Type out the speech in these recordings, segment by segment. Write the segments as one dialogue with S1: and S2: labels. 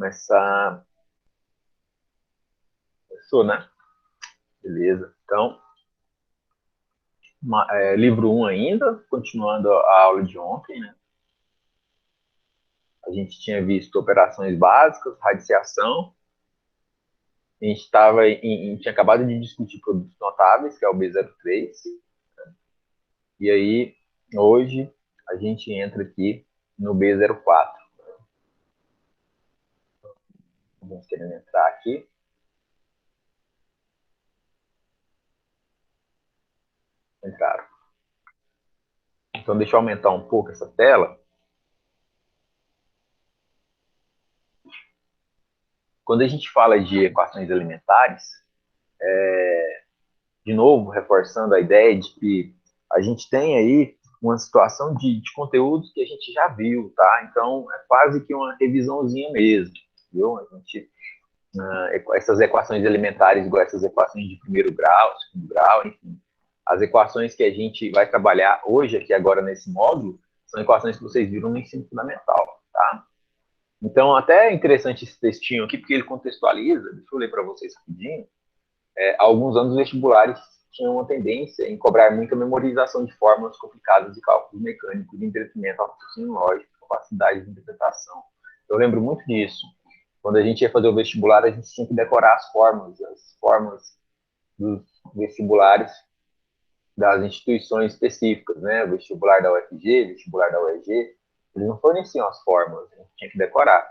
S1: Começar. Começou, né? Beleza. Então, livro um ainda, continuando a aula de ontem, né? A gente tinha visto operações básicas, radiciação. A gente tinha acabado de discutir produtos notáveis, que é o B03. E aí, hoje, a gente entra aqui no B04. Vamos querendo entrar aqui. Entraram. Então, deixa eu aumentar um pouco essa tela. Quando a gente fala de equações elementares, de novo, reforçando a ideia de que a gente tem aí uma situação de conteúdos que a gente já viu, tá? Então, é quase que uma revisãozinha mesmo, viu? A gente, essas equações elementares, igual essas equações de primeiro grau, segundo grau, enfim, as equações que a gente vai trabalhar hoje, aqui agora nesse módulo, são equações que vocês viram no ensino fundamental, tá? Então, até é interessante esse textinho aqui, porque ele contextualiza, deixa eu ler para vocês rapidinho. Há alguns anos, os vestibulares tinham uma tendência em cobrar muita memorização de fórmulas complicadas de cálculos mecânicos, de entretenimento, raciocínio lógico, capacidade de interpretação. Eu lembro muito disso. Quando a gente ia fazer o vestibular, a gente tinha que decorar as fórmulas dos vestibulares das instituições específicas, né? O vestibular da UFG, vestibular da UEG, eles não forneciam as fórmulas, a gente tinha que decorar.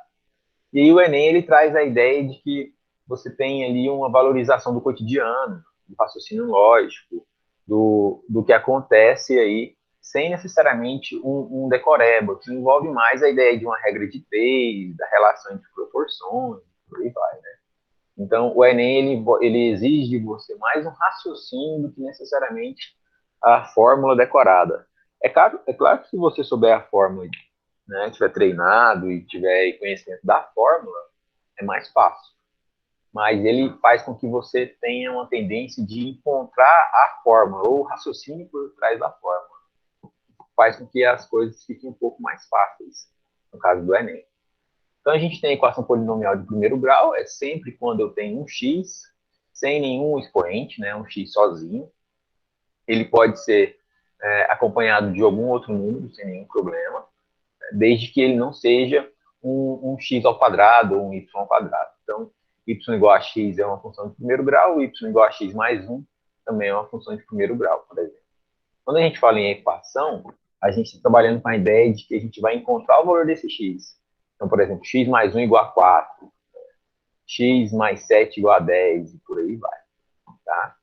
S1: E aí o Enem, ele traz a ideia de que você tem ali uma valorização do cotidiano, do raciocínio lógico, do que acontece aí, sem necessariamente um decoreba, que envolve mais a ideia de uma regra de três, da relação entre proporções, por aí vai, né? Então, o Enem, ele exige de você mais um raciocínio do que necessariamente a fórmula decorada. É claro que se você souber a fórmula, né, tiver treinado e tiver conhecimento da fórmula, é mais fácil. Mas ele faz com que você tenha uma tendência de encontrar a fórmula, ou o raciocínio por trás da fórmula. Faz com que as coisas fiquem um pouco mais fáceis, no caso do Enem. Então, a gente tem a equação polinomial de primeiro grau, é sempre quando eu tenho um x sem nenhum expoente, né, um x sozinho. Ele pode ser acompanhado de algum outro número, sem nenhum problema, desde que ele não seja um x ao quadrado ou um y ao quadrado. Então, y igual a x é uma função de primeiro grau, y igual a x mais 1 também é uma função de primeiro grau, por exemplo. Quando a gente fala em equação, a gente está trabalhando com a ideia de que a gente vai encontrar o valor desse x. Então, por exemplo, x mais 1 igual a 4, x mais 7 igual a 10, e por aí vai. Tá?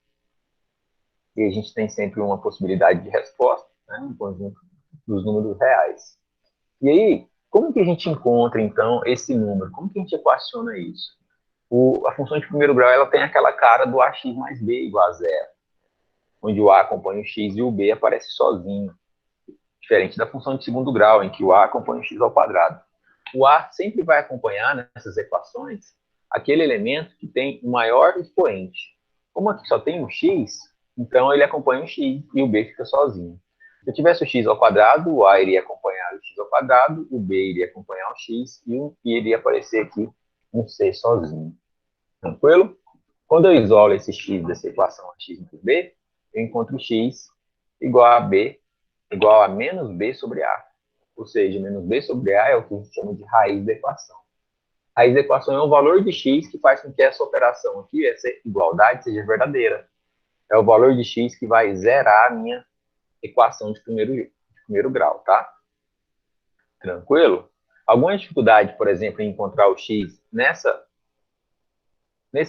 S1: E a gente tem sempre uma possibilidade de resposta, né, um conjunto dos números reais. E aí, como que a gente encontra, então, esse número? Como que a gente equaciona isso? A função de primeiro grau, ela tem aquela cara do ax mais b igual a zero, onde o a acompanha o x e o b aparece sozinho, diferente da função de segundo grau, em que o a acompanha o x ao quadrado. O a sempre vai acompanhar, nessas equações, aquele elemento que tem o maior expoente. Como aqui só tem um x, então ele acompanha o x e o b fica sozinho. Se eu tivesse o x ao quadrado, o a iria acompanhar o x ao quadrado, o b iria acompanhar o x e iria aparecer aqui um c sozinho. Tranquilo? Quando eu isolo esse x dessa equação x entre b, eu encontro x igual a b igual a menos b sobre a. Ou seja, menos b sobre a é o que a gente chama de raiz da equação. Raiz da equação é o valor de x que faz com que essa operação aqui, essa igualdade, seja verdadeira. É o valor de x que vai zerar a minha equação de primeiro grau, tá? Tranquilo? Alguma dificuldade, por exemplo, em encontrar o x nesse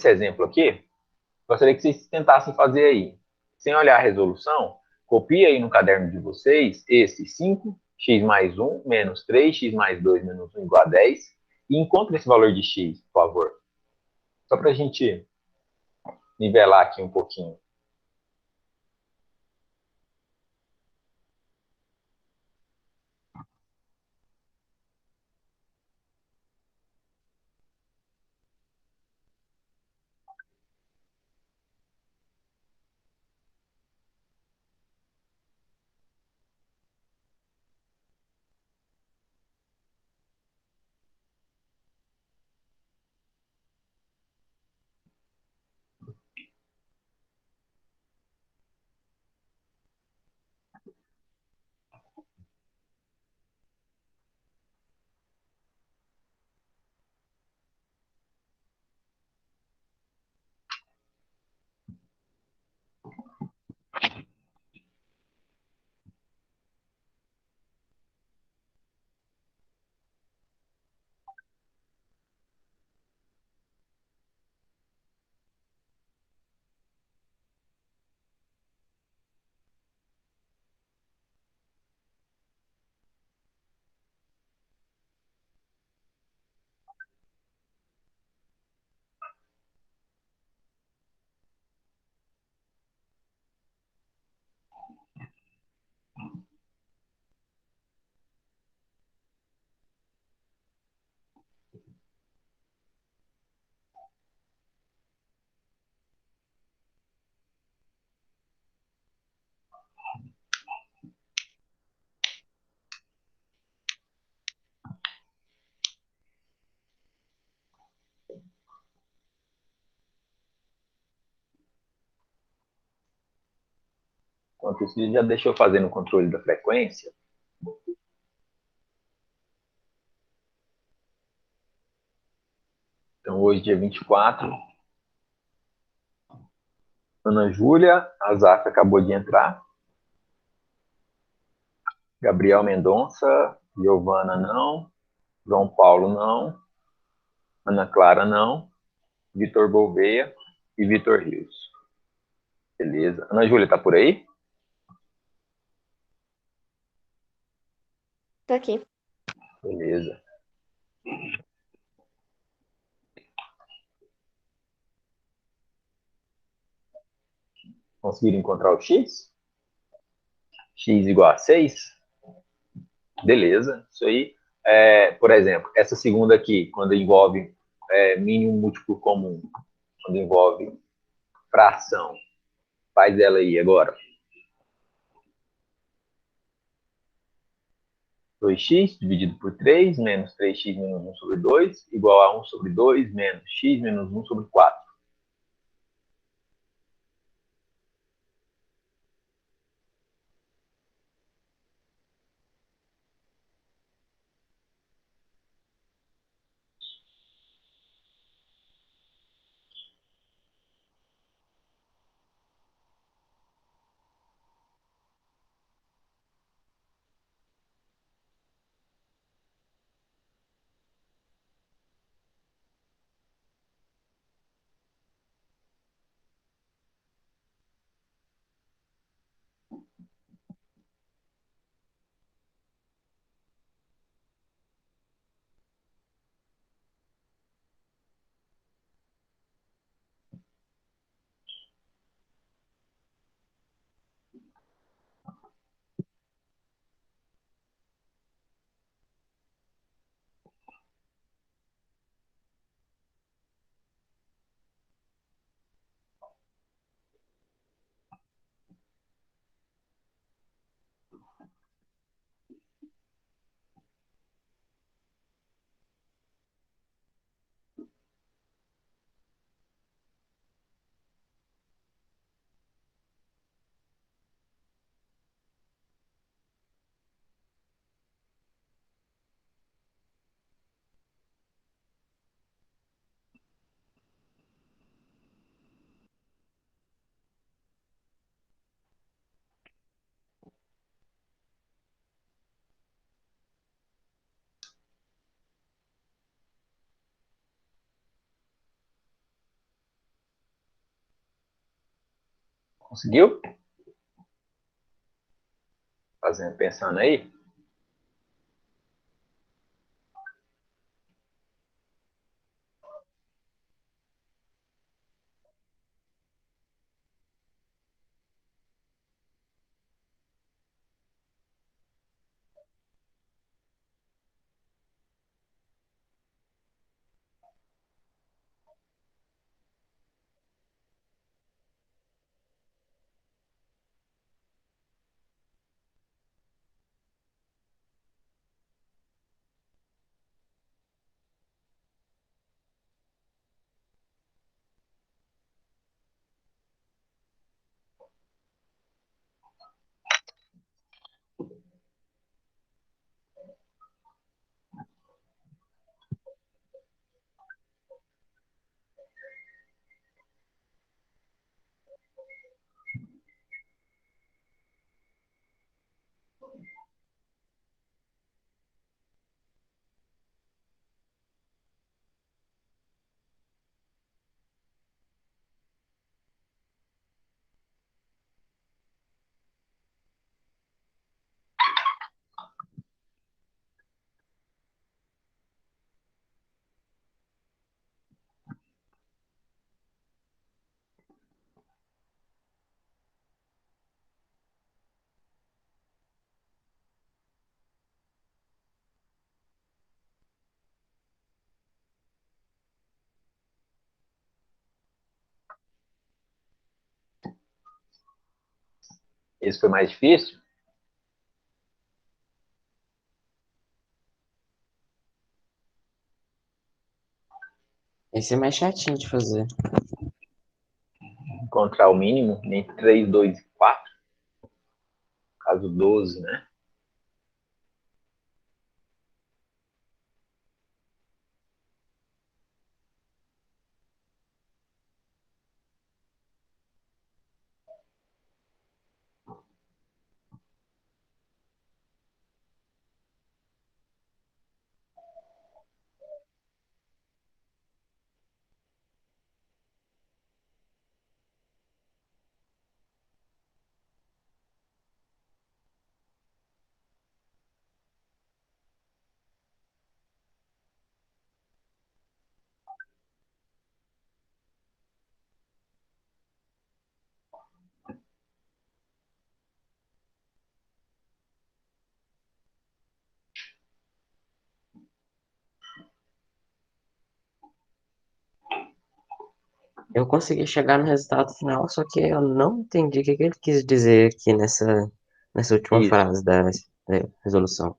S1: exemplo aqui? Gostaria que vocês tentassem fazer aí. Sem olhar a resolução, copia aí no caderno de vocês esse 5x mais 1 menos 3x mais 2 menos 1 igual a 10 e encontre esse valor de x, por favor. Só para a gente nivelar aqui um pouquinho. Enquanto isso, já deixou eu fazer no controle da frequência. Então, hoje, dia 24, Ana Júlia, a Zafa acabou de entrar. Gabriel Mendonça, Giovana não, João Paulo não, Ana Clara não, Vitor Gouveia e Vitor Rios. Beleza. Ana Júlia, tá por aí?
S2: Tô aqui.
S1: Beleza. Conseguiram encontrar o X? X igual a 6? Beleza. Isso aí. Por exemplo, essa segunda aqui, quando envolve mínimo múltiplo comum, quando envolve fração, faz ela aí agora. 2x dividido por 3 menos 3x menos 1 sobre 2 igual a 1 sobre 2 menos x menos 1 sobre 4. Conseguiu? Pensando aí? Esse foi mais difícil?
S3: Esse é mais chatinho de fazer.
S1: Encontrar o mínimo entre 3, 2 e 4. caso 12, né?
S3: Eu consegui chegar no resultado final, só que eu não entendi o que que ele quis dizer aqui nessa última
S1: Isso,
S3: frase da resolução.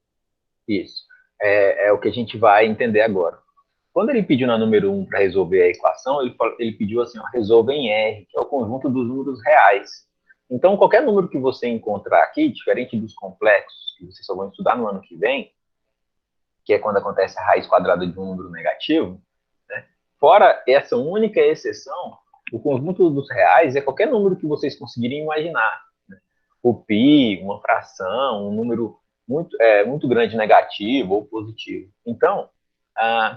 S1: isso. É o que a gente vai entender agora. Quando ele pediu na número 1 para resolver a equação, ele pediu assim, ó, resolva em R, que é o conjunto dos números reais. Então, qualquer número que você encontrar aqui, diferente dos complexos, que vocês só vão estudar no ano que vem, que é quando acontece a raiz quadrada de um número negativo, né? Fora essa única exceção, o conjunto dos reais é qualquer número que vocês conseguirem imaginar. Né? O π, uma fração, um número muito grande negativo ou positivo. Então,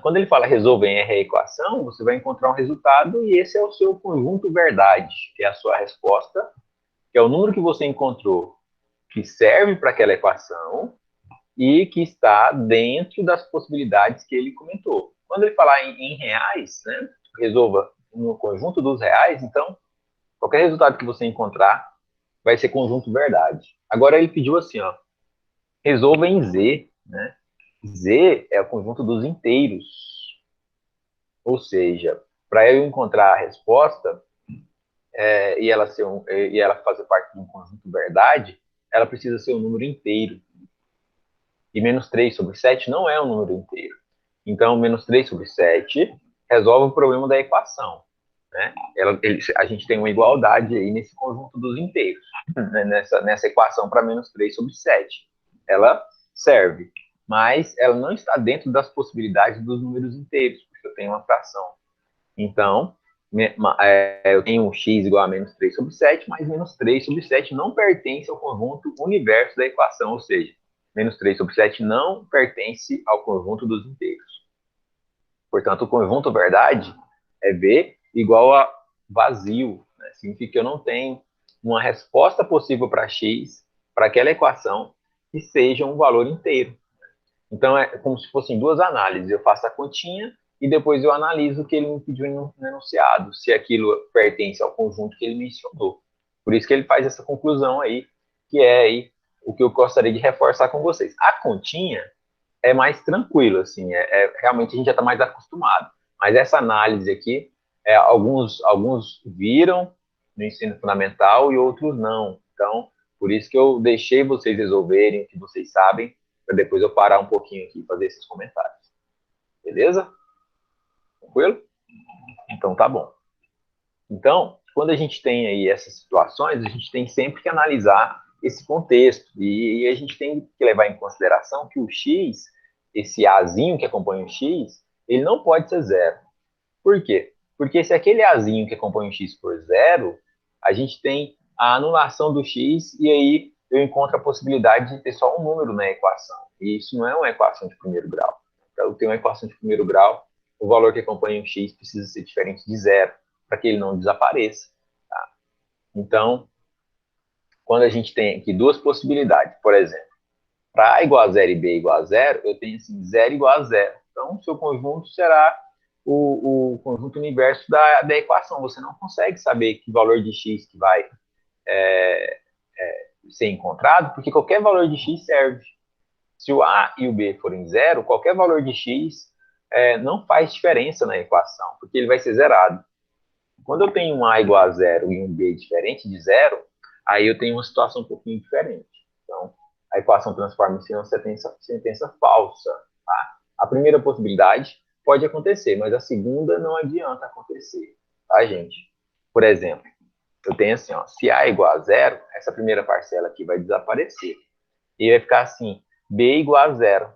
S1: quando ele fala resolva em R a equação, você vai encontrar um resultado e esse é o seu conjunto verdade, que é a sua resposta, que é o número que você encontrou que serve para aquela equação e que está dentro das possibilidades que ele comentou. Quando ele falar em reais, né, resolva no conjunto dos reais, então qualquer resultado que você encontrar vai ser conjunto verdade. Agora ele pediu assim, ó, resolva em Z, né? Z é o conjunto dos inteiros. Ou seja, para eu encontrar a resposta e ela fazer parte de um conjunto verdade, ela precisa ser um número inteiro. E menos 3 sobre 7 não é um número inteiro. Então, menos 3 sobre 7 resolve o problema da equação. Né? A gente tem uma igualdade aí nesse conjunto dos inteiros, né? nessa equação para menos 3 sobre 7. Ela serve, mas ela não está dentro das possibilidades dos números inteiros, porque eu tenho uma fração. Então, eu tenho um x igual a menos 3 sobre 7, mas menos 3 sobre 7 não pertence ao conjunto universo da equação, ou seja, menos 3 sobre 7 não pertence ao conjunto dos inteiros. Portanto, o conjunto verdade é B igual a vazio. Né? Significa que eu não tenho uma resposta possível para x, para aquela equação, que seja um valor inteiro. Então, é como se fossem duas análises. Eu faço a continha e depois eu analiso o que ele me pediu no enunciado, se aquilo pertence ao conjunto que ele mencionou. Por isso que ele faz essa conclusão aí, que é aí o que eu gostaria de reforçar com vocês. A continha é mais tranquilo, assim, realmente a gente já está mais acostumado. Mas essa análise aqui, alguns viram no ensino fundamental e outros não. Então, por isso que eu deixei vocês resolverem o que vocês sabem, para depois eu parar um pouquinho aqui e fazer esses comentários. Beleza? Tranquilo? Então tá bom. Então, quando a gente tem aí essas situações, a gente tem sempre que analisar esse contexto. E a gente tem que levar em consideração que o x, esse azinho que acompanha o x, ele não pode ser zero. Por quê? Porque se aquele azinho que acompanha o x for zero, a gente tem a anulação do x e aí eu encontro a possibilidade de ter só um número na equação. E isso não é uma equação de primeiro grau. Para eu ter uma equação de primeiro grau, o valor que acompanha o x precisa ser diferente de zero, para que ele não desapareça. Tá? Então, quando a gente tem aqui duas possibilidades, por exemplo, para A igual a zero e B igual a zero, eu tenho assim, zero igual a zero. Então, o seu conjunto será o conjunto universo da equação. Você não consegue saber que valor de x que vai ser encontrado, porque qualquer valor de x serve. Se o A e o B forem zero, qualquer valor de x não faz diferença na equação, porque ele vai ser zerado. Quando eu tenho um A igual a zero e um B diferente de zero, aí eu tenho uma situação um pouquinho diferente. Então, a equação transforma-se em uma sentença falsa. Tá? A primeira possibilidade pode acontecer, mas a segunda não adianta acontecer, tá, gente? Por exemplo, eu tenho assim, ó, se A é igual a zero, essa primeira parcela aqui vai desaparecer. E vai ficar assim, B igual a zero.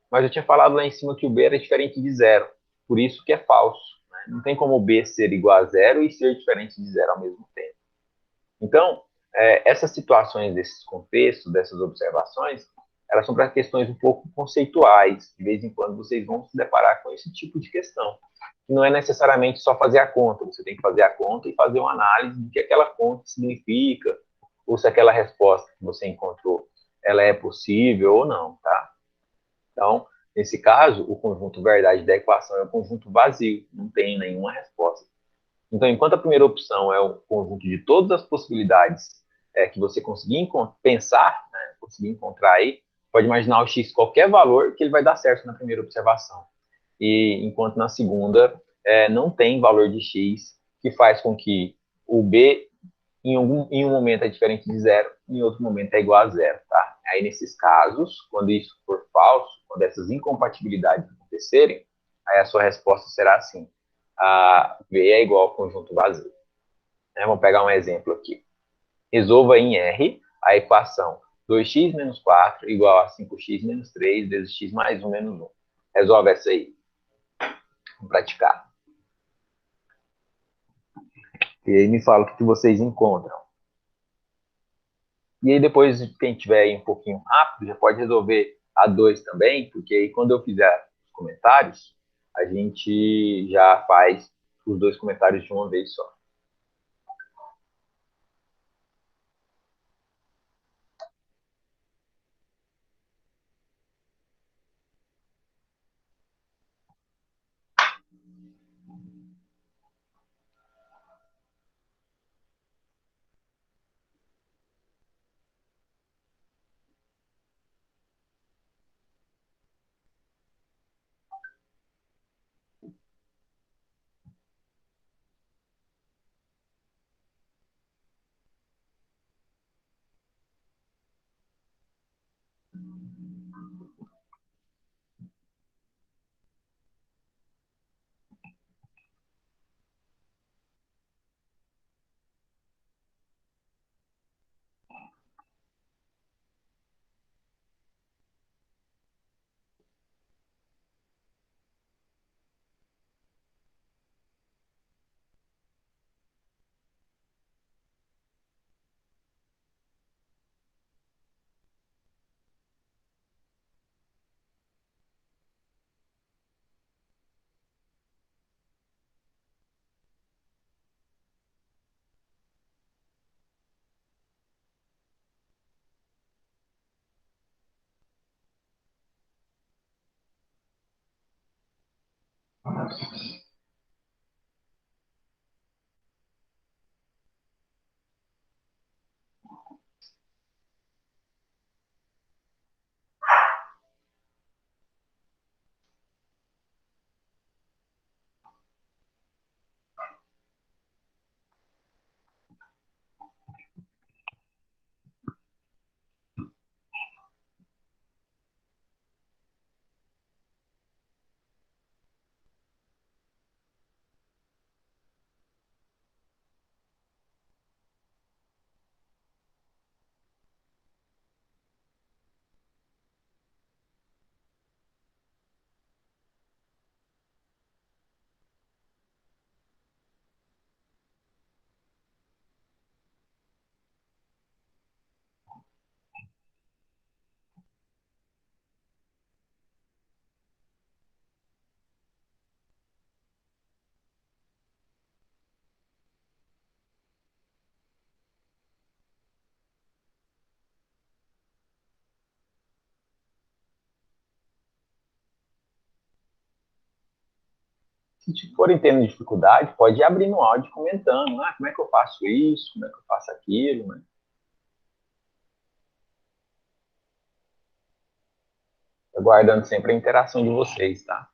S1: Mas eu tinha falado lá em cima que o B era diferente de zero. Por isso que é falso. Né? Não tem como o B ser igual a zero e ser diferente de zero ao mesmo tempo. Então, essas situações desses contextos, dessas observações, elas são para questões um pouco conceituais. De vez em quando vocês vão se deparar com esse tipo de questão. Não é necessariamente só fazer a conta, você tem que fazer a conta e fazer uma análise do que aquela conta significa, ou se aquela resposta que você encontrou, ela é possível ou não, tá? Então, nesse caso, o conjunto verdade da equação é um conjunto vazio, não tem nenhuma resposta. Então, enquanto a primeira opção é o conjunto de todas as possibilidades que você conseguir pensar, né, conseguir encontrar aí, pode imaginar o x qualquer valor que ele vai dar certo na primeira observação. E enquanto na segunda não tem valor de x que faz com que o b em um momento é diferente de zero, em outro momento é igual a zero, tá? Aí nesses casos, quando isso for falso, quando essas incompatibilidades acontecerem, aí a sua resposta será assim: a V é igual ao conjunto vazio. Vamos pegar um exemplo aqui. Resolva em R a equação 2x menos 4 igual a 5x menos 3 vezes x mais 1 menos 1. Resolve essa aí. Vamos praticar. E aí me fala o que vocês encontram. E aí depois, quem tiver aí um pouquinho rápido, já pode resolver a 2 também, porque aí quando eu fizer os comentários, a gente já faz os dois comentários de uma vez só. Se forem tendo dificuldade, pode ir abrindo o áudio comentando, como é que eu faço isso, como é que eu faço aquilo, né? Aguardando sempre a interação de vocês, tá?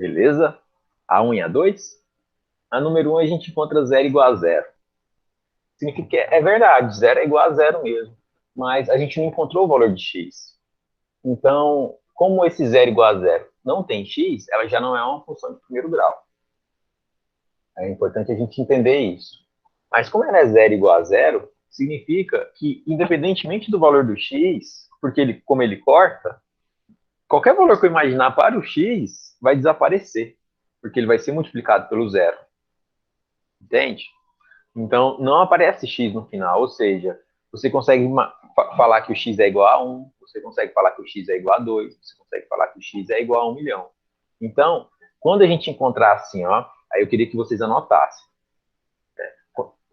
S1: Beleza? A1 e A2. A número 1 a gente encontra 0 igual a 0. Significa que é verdade, 0 é igual a 0 mesmo. Mas a gente não encontrou o valor de x. Então, como esse 0 igual a 0 não tem x, ela já não é uma função de primeiro grau. É importante a gente entender isso. Mas como ela é 0 igual a 0, significa que, independentemente do valor do x, porque como ele corta, qualquer valor que eu imaginar para o x vai desaparecer, porque ele vai ser multiplicado pelo zero. Entende? Então, não aparece x no final, ou seja, você consegue falar que o x é igual a 1, você consegue falar que o x é igual a 2, você consegue falar que o x é igual a 1 milhão. Então, quando a gente encontrar assim, ó, aí eu queria que vocês anotassem.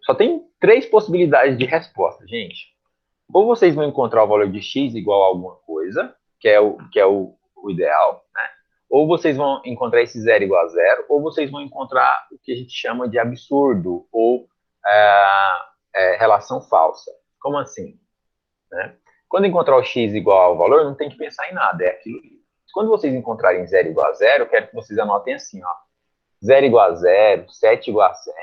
S1: Só tem 3 possibilidades de resposta, gente. Ou vocês vão encontrar o valor de x igual a alguma coisa, que é o ideal, né? Ou vocês vão encontrar esse zero igual a zero, ou vocês vão encontrar o que a gente chama de absurdo, ou relação falsa. Como assim? Né? Quando encontrar o x igual ao valor, não tem que pensar em nada, é aquilo. Quando vocês encontrarem zero igual a zero, eu quero que vocês anotem assim, ó. 0 igual a 0, 7 igual a 7,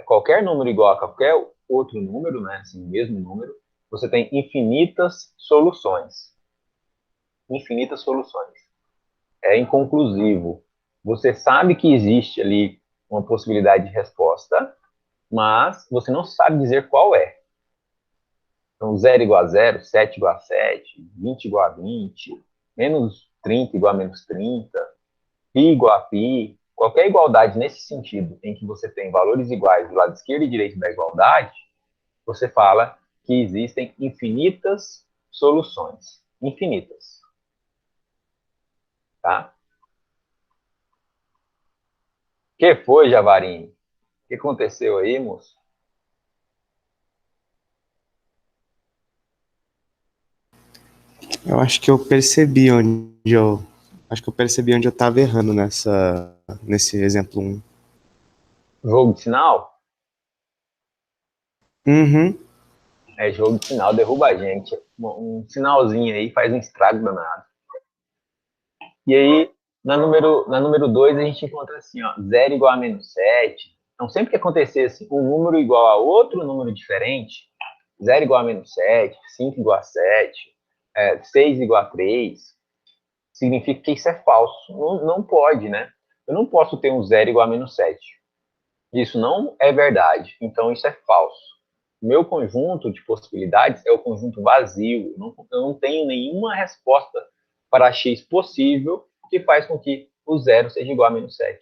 S1: qualquer número igual a qualquer outro número, né, assim, mesmo número, você tem infinitas soluções. Infinitas soluções. É inconclusivo. Você sabe que existe ali uma possibilidade de resposta, mas você não sabe dizer qual é. Então, 0 igual a 0, 7 igual a 7, 20 igual a 20, menos 30 igual a menos 30, π igual a π, qualquer igualdade nesse sentido, em que você tem valores iguais do lado esquerdo e direito da igualdade, você fala que existem infinitas soluções. Infinitas. Tá? Que foi, Javarini? O que aconteceu aí, moço?
S2: Eu acho que eu percebi onde eu estava errando nesse exemplo 1.
S1: Jogo de sinal?
S2: Uhum.
S1: É, jogo de sinal derruba a gente. Um sinalzinho aí faz um estrago danado. E aí, na número 2, a gente encontra assim, ó, 0 igual a menos 7. Então, sempre que acontecesse um número igual a outro número diferente, 0 igual a menos 7, 5 igual a 7, 6 igual a 3, significa que isso é falso. Não, não pode, né? Eu não posso ter um 0 igual a menos 7. Isso não é verdade. Então, isso é falso. O meu conjunto de possibilidades é o conjunto vazio. Eu não tenho nenhuma resposta para x possível que faz com que o zero seja igual a menos 7.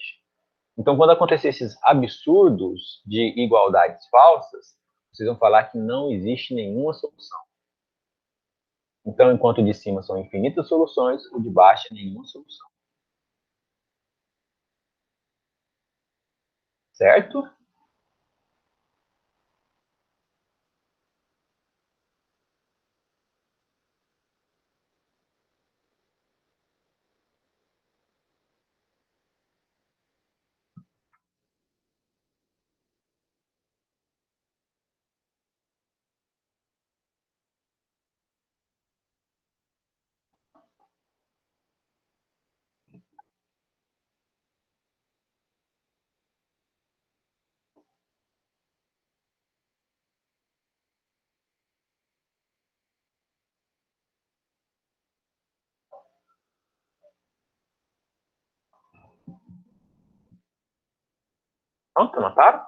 S1: Então, quando acontecer esses absurdos de igualdades falsas, vocês vão falar que não existe nenhuma solução. Então, enquanto o de cima são infinitas soluções, o de baixo é nenhuma solução. Certo? Pronto, anotaram?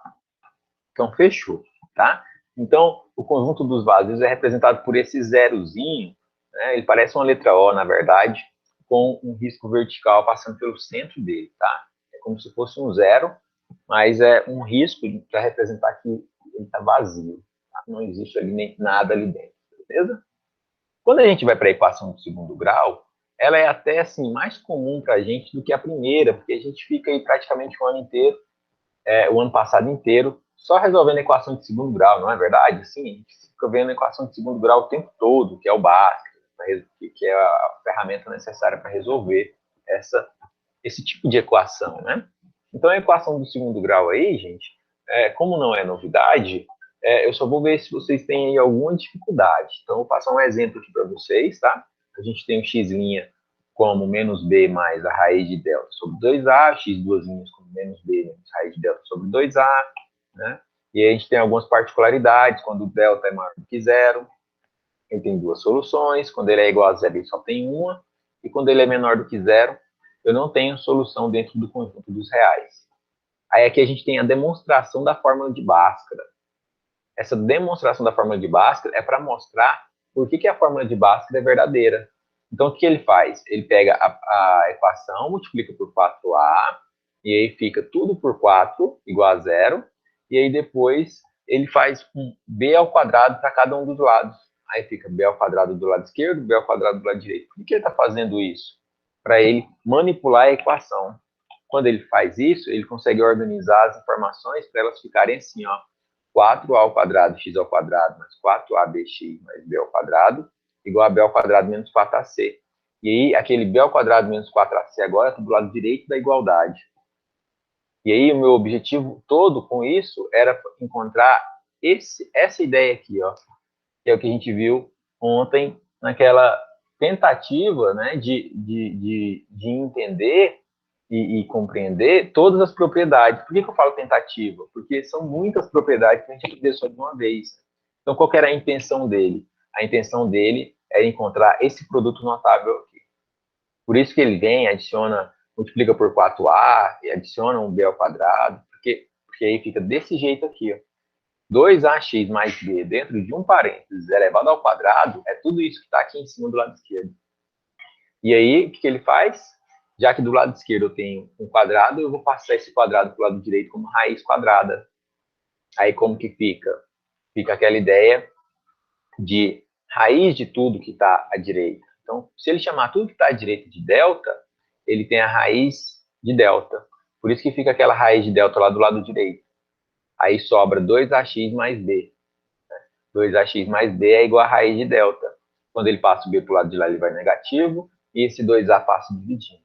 S1: Então, fechou, tá? Então, o conjunto dos vazios é representado por esse zerozinho, né? Ele parece uma letra O, na verdade, com um risco vertical passando pelo centro dele, tá? É como se fosse um zero, mas é um risco para representar que ele está vazio, tá? Não existe ali nem nada ali dentro, beleza? Quando a gente vai para a equação do segundo grau, ela é até assim mais comum para a gente do que a primeira, porque a gente fica aí praticamente o ano inteiro, o ano passado inteiro, só resolvendo a equação de segundo grau, não é verdade? Sim, a gente fica vendo a equação de segundo grau o tempo todo, que é o básico, que é a ferramenta necessária para resolver esse tipo de equação, né? Então, a equação do segundo grau aí, gente, como não é novidade, eu só vou ver se vocês têm aí alguma dificuldade. Então, eu vou passar um exemplo aqui para vocês, tá? A gente tem um x' como menos b mais a raiz de delta sobre 2a, x duas linhas como menos b menos raiz de delta sobre 2a, né? E aí a gente tem algumas particularidades, quando o delta é maior do que zero, ele tem duas soluções, quando ele é igual a zero, ele só tem uma, e quando ele é menor do que zero, eu não tenho solução dentro do conjunto dos reais. Aí aqui a gente tem a demonstração da fórmula de Bhaskara. Essa demonstração da fórmula de Bhaskara é para mostrar por que a fórmula de Bhaskara é verdadeira. Então, o que ele faz? Ele pega a equação, multiplica por 4a, e aí fica tudo por 4 igual a zero, e aí depois ele faz um b ao quadrado para cada um dos lados. Aí fica b ao quadrado do lado esquerdo, b ao quadrado do lado direito. Por que ele está fazendo isso? Para ele manipular a equação. Quando ele faz isso, ele consegue organizar as informações para elas ficarem assim, ó, 4a ao quadrado, x ao quadrado, mais 4abx mais b ao quadrado, igual a b ao quadrado menos 4ac. E aí, aquele b ao quadrado menos 4ac agora está do lado direito da igualdade. E aí, o meu objetivo todo com isso era encontrar essa ideia aqui, ó, que é o que a gente viu ontem naquela tentativa, né, de entender e compreender todas as propriedades. Por que eu falo tentativa? Porque são muitas propriedades que a gente aprendeu só de uma vez. Então, qual que era a intenção dele? A intenção dele é encontrar esse produto notável aqui. Por isso que ele vem, adiciona, multiplica por 4a, e adiciona um b ao quadrado, porque aí fica desse jeito aqui, ó. 2ax mais b dentro de um parênteses elevado ao quadrado é tudo isso que está aqui em cima do lado esquerdo. E aí, o que ele faz? Já que do lado esquerdo eu tenho um quadrado, eu vou passar esse quadrado para o lado direito como raiz quadrada. Aí como que fica? Fica aquela ideia de raiz de tudo que está à direita. Então, se ele chamar tudo que está à direita de delta, ele tem a raiz de delta. Por isso que fica aquela raiz de delta lá do lado direito. Aí sobra 2ax mais b. 2ax mais b é igual a raiz de delta. Quando ele passa o b para o lado de lá, ele vai negativo, e esse 2a passa dividindo.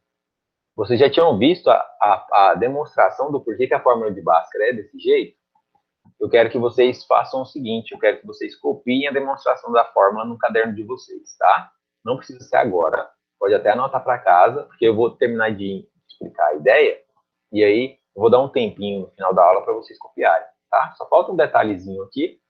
S1: Vocês já tinham visto a demonstração do porquê que a fórmula de Bhaskara é desse jeito? Eu quero que vocês façam o seguinte, eu quero que vocês copiem a demonstração da fórmula no caderno de vocês, tá? Não precisa ser agora, pode até anotar para casa, porque eu vou terminar de explicar a ideia, e aí eu vou dar um tempinho no final da aula para vocês copiarem, tá? Só falta um detalhezinho aqui,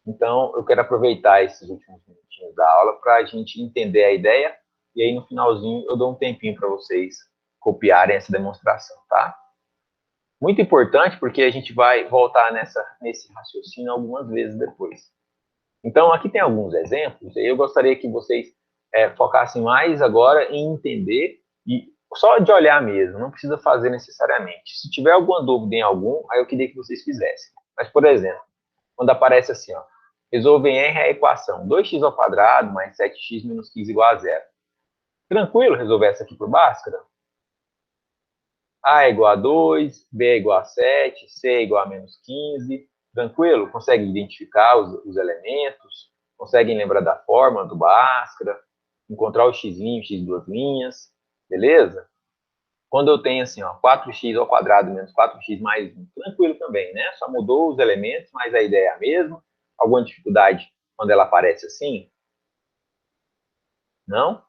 S1: então eu quero aproveitar esses últimos minutinhos da aula para a gente entender a ideia, e aí no finalzinho eu dou um tempinho para vocês copiarem essa demonstração, tá? Muito importante, porque a gente vai voltar nesse raciocínio algumas vezes depois. Então, aqui tem alguns exemplos, e eu gostaria que vocês focassem mais agora em entender, e só de olhar mesmo, não precisa fazer necessariamente. Se tiver alguma dúvida em algum, aí eu queria que vocês fizessem. Mas, por exemplo, quando aparece assim, ó, resolva em R a equação 2x ao quadrado mais 7x menos 15 igual a zero. Tranquilo resolver essa aqui por Bhaskara? A é igual a 2, B é igual a 7, C é igual a menos 15. Tranquilo? Conseguem identificar os elementos? Conseguem lembrar da fórmula do Bhaskara? Encontrar o x, x duas linhas? Beleza? Quando eu tenho assim, ó, 4x ao quadrado menos 4x mais 1, tranquilo também, né? Só mudou os elementos, mas a ideia é a mesma. Alguma dificuldade quando ela aparece assim? Não?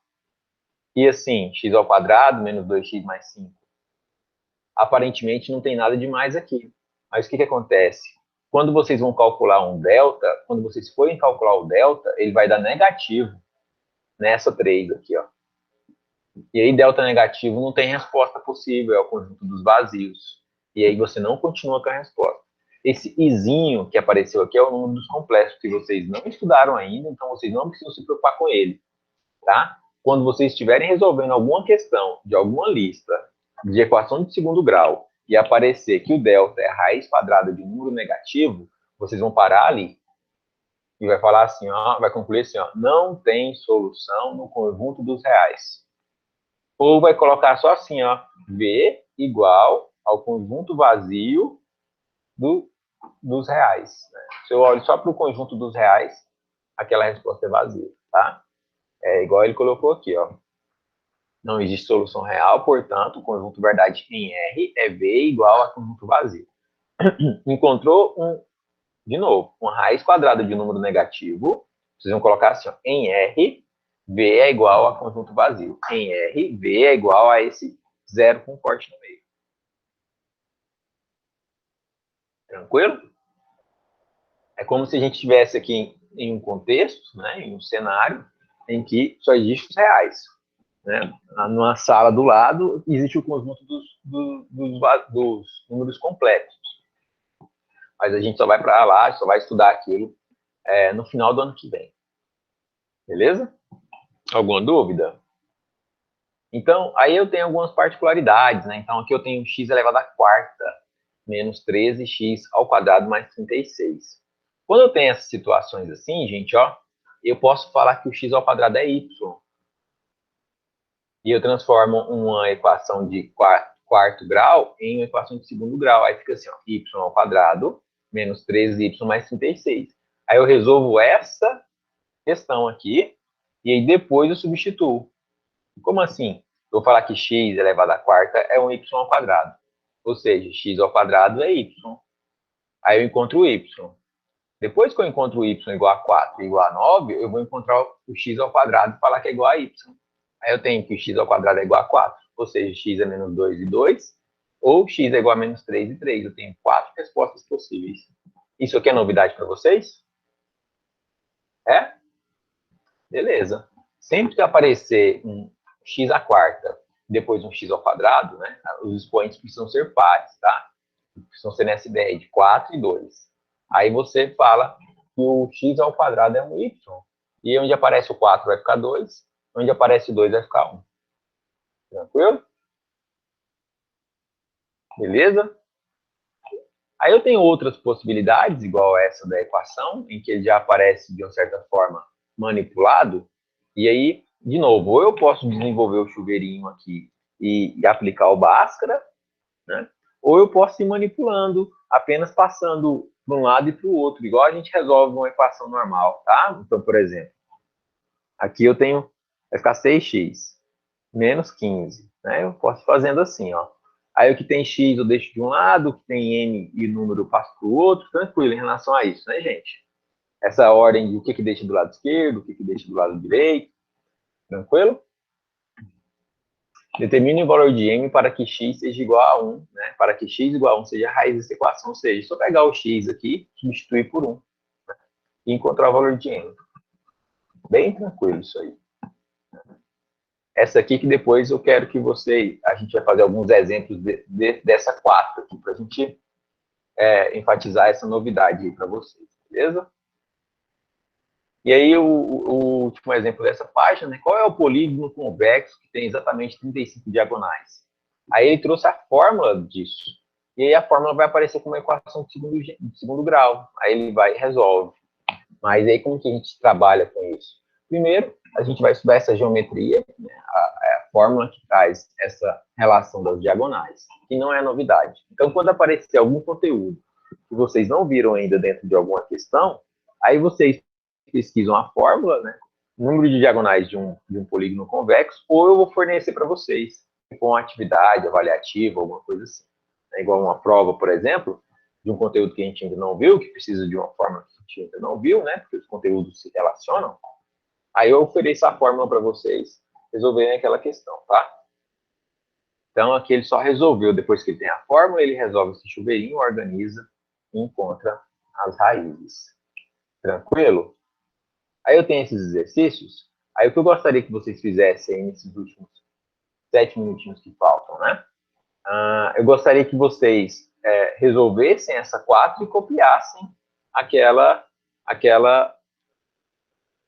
S1: E assim, x ao quadrado menos 2x mais 5. Aparentemente não tem nada demais aqui. Mas o que acontece? Quando vocês vão calcular um delta, quando vocês forem calcular o delta, ele vai dar negativo nessa 3 aqui, ó. E aí delta negativo não tem resposta possível, é o conjunto dos vazios. E aí você não continua com a resposta. Esse izinho que apareceu aqui é o número dos complexos, que vocês não estudaram ainda, então vocês não precisam se preocupar com ele, tá? Quando vocês estiverem resolvendo alguma questão de alguma lista de equação de segundo grau e aparecer que o delta é a raiz quadrada de um número negativo, vocês vão parar ali e vai falar assim, ó, vai concluir assim, ó, não tem solução no conjunto dos reais. Ou vai colocar só assim, ó, V igual ao conjunto vazio dos reais. Né? Se eu olho só para o conjunto dos reais, aquela resposta é vazia, tá? É igual ele colocou aqui, ó. Não existe solução real, portanto, o conjunto verdade em R é V igual a conjunto vazio. Encontrou de novo, uma raiz quadrada de um número negativo, vocês vão colocar assim, ó, em R, V é igual a conjunto vazio. Em R, V é igual a esse zero com corte no meio. Tranquilo? É como se a gente estivesse aqui em um contexto, né, em um cenário, em que só existem os reais. Né? Numa sala do lado, existe o conjunto dos números completos. Mas a gente só vai para lá, só vai estudar aquilo no final do ano que vem. Beleza? Alguma dúvida? Então, aí eu tenho algumas particularidades, né? Então, aqui eu tenho x elevado à quarta menos 13x ao quadrado mais 36. Quando eu tenho essas situações assim, gente, ó, eu posso falar que o x ao quadrado é y. E eu transformo uma equação de quarto grau em uma equação de segundo grau. Aí fica assim, ó, y ao quadrado menos 13y mais 36. Aí eu resolvo essa questão aqui e aí depois eu substituo. Como assim? Eu vou falar que x elevado à quarta é um y ao quadrado. Ou seja, x ao quadrado é y. Aí eu encontro o y. Depois que eu encontro o y igual a 4 e igual a 9, eu vou encontrar o x ao quadrado e falar que é igual a y. Aí eu tenho que o x ao quadrado é igual a 4, ou seja, x é menos 2 e 2, ou x é igual a menos 3 e 3. Eu tenho 4 respostas possíveis. Isso aqui é novidade para vocês? É? Beleza. Sempre que aparecer um x à quarta, depois um x ao quadrado, né, os expoentes precisam ser pares, tá? Precisam ser nessa ideia de 4 e 2. Aí você fala que o x ao quadrado é um y. E onde aparece o 4 vai ficar 2, onde aparece o 2 vai ficar 1. Tranquilo? Beleza? Aí eu tenho outras possibilidades, igual essa da equação, em que ele já aparece de uma certa forma manipulado. E aí, de novo, ou eu posso desenvolver o chuveirinho aqui e aplicar o Bhaskara, né? Ou eu posso ir manipulando, apenas passando para um lado e para o outro, igual a gente resolve uma equação normal, tá? Então, por exemplo, aqui eu tenho, vai ficar 6x menos 15, né? Eu posso ir fazendo assim, ó. Aí o que tem x eu deixo de um lado, o que tem n e número eu passo para o outro, tranquilo em relação a isso, né, gente? Essa ordem de o que deixa do lado esquerdo, o que deixa do lado direito, tranquilo? Determine o valor de m para que x seja igual a 1, né? Para que x igual a 1 seja a raiz dessa equação, ou seja, só pegar o x aqui, substituir por 1 e encontrar o valor de m. Bem tranquilo isso aí. Essa aqui que depois eu quero que a gente vai fazer alguns exemplos dessa 4 aqui, para a gente enfatizar essa novidade aí para vocês, beleza? E aí, o último exemplo dessa página, né? Qual é o polígono convexo que tem exatamente 35 diagonais? Aí ele trouxe a fórmula disso. E aí a fórmula vai aparecer como uma equação de segundo grau. Aí ele vai e resolve. Mas aí como que a gente trabalha com isso? Primeiro, a gente vai estudar essa geometria, né? a fórmula que traz essa relação das diagonais, que não é novidade. Então, quando aparecer algum conteúdo que vocês não viram ainda dentro de alguma questão, aí vocês pesquisam a fórmula, né? Número de diagonais de um polígono convexo, ou eu vou fornecer para vocês com atividade avaliativa, alguma coisa assim. É igual uma prova, por exemplo, de um conteúdo que a gente ainda não viu, que precisa de uma fórmula que a gente ainda não viu, né? Porque os conteúdos se relacionam. Aí eu ofereço a fórmula para vocês resolverem aquela questão, tá? Então aqui ele só resolveu, depois que ele tem a fórmula, ele resolve esse chuveirinho, organiza e encontra as raízes. Tranquilo? Aí eu tenho esses exercícios. Aí o que eu gostaria que vocês fizessem nesses últimos 7 minutinhos que faltam, né? Eu gostaria que vocês resolvessem essa 4 e copiassem aquela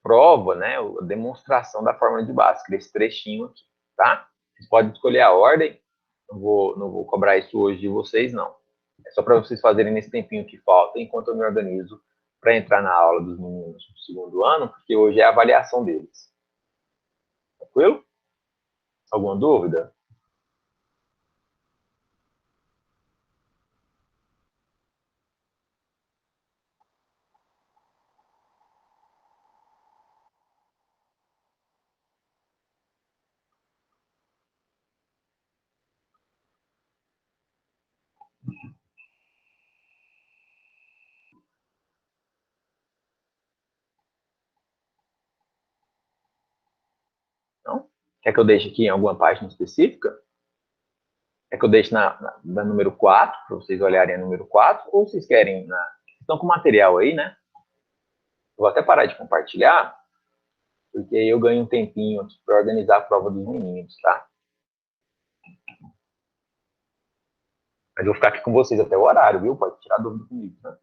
S1: prova, né? A demonstração da fórmula de Bhaskara, esse trechinho aqui, tá? Vocês podem escolher a ordem. Não vou cobrar isso hoje de vocês, não. É só para vocês fazerem nesse tempinho que falta, enquanto eu me organizo para entrar na aula dos meninos do segundo ano, porque hoje é a avaliação deles. Tranquilo? Alguma dúvida? Quer que eu deixe aqui em alguma página específica? Quer que eu deixe na número 4, para vocês olharem a número 4, ou vocês querem estão com o material aí, né? Eu vou até parar de compartilhar, porque aí eu ganho um tempinho aqui para organizar a prova dos meninos, tá? Mas eu vou ficar aqui com vocês até o horário, viu? Pode tirar dúvida comigo, tá?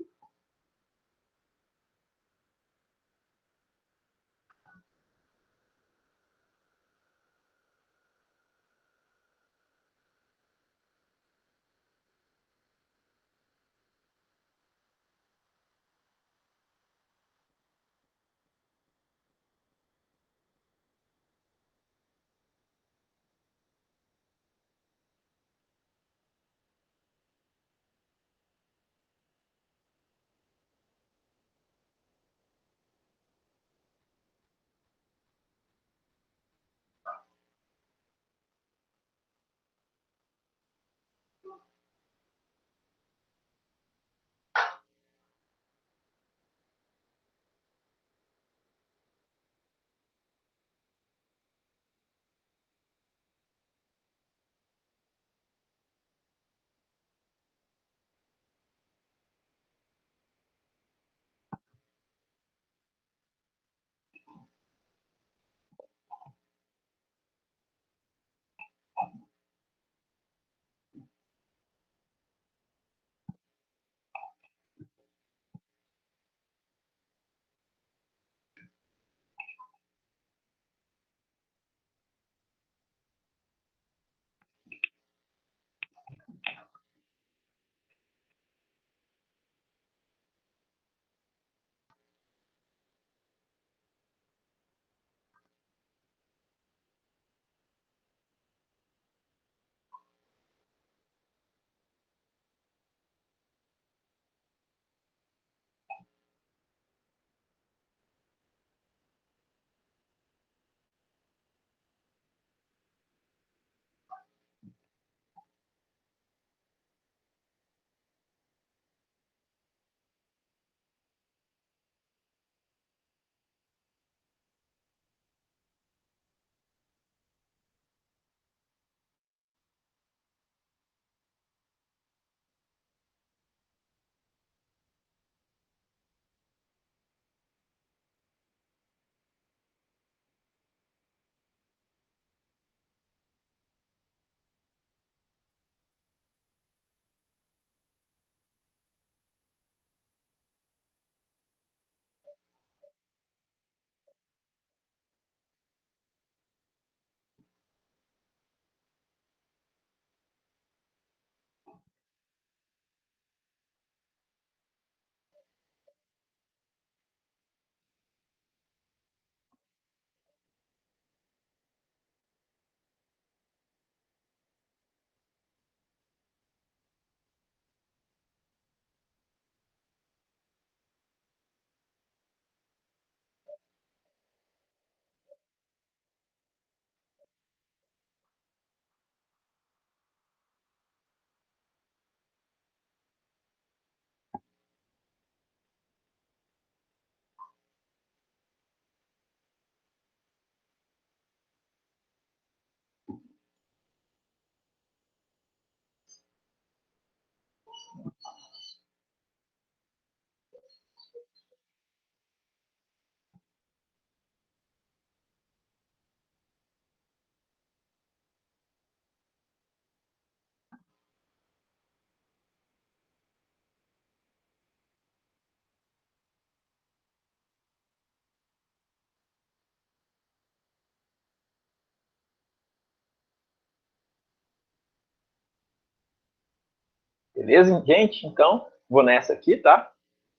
S1: Beleza, gente? Então, vou nessa aqui, tá?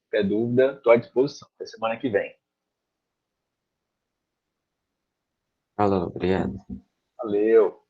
S1: Qualquer dúvida, estou à disposição. Até semana que vem.
S3: Falou, obrigado.
S1: Valeu!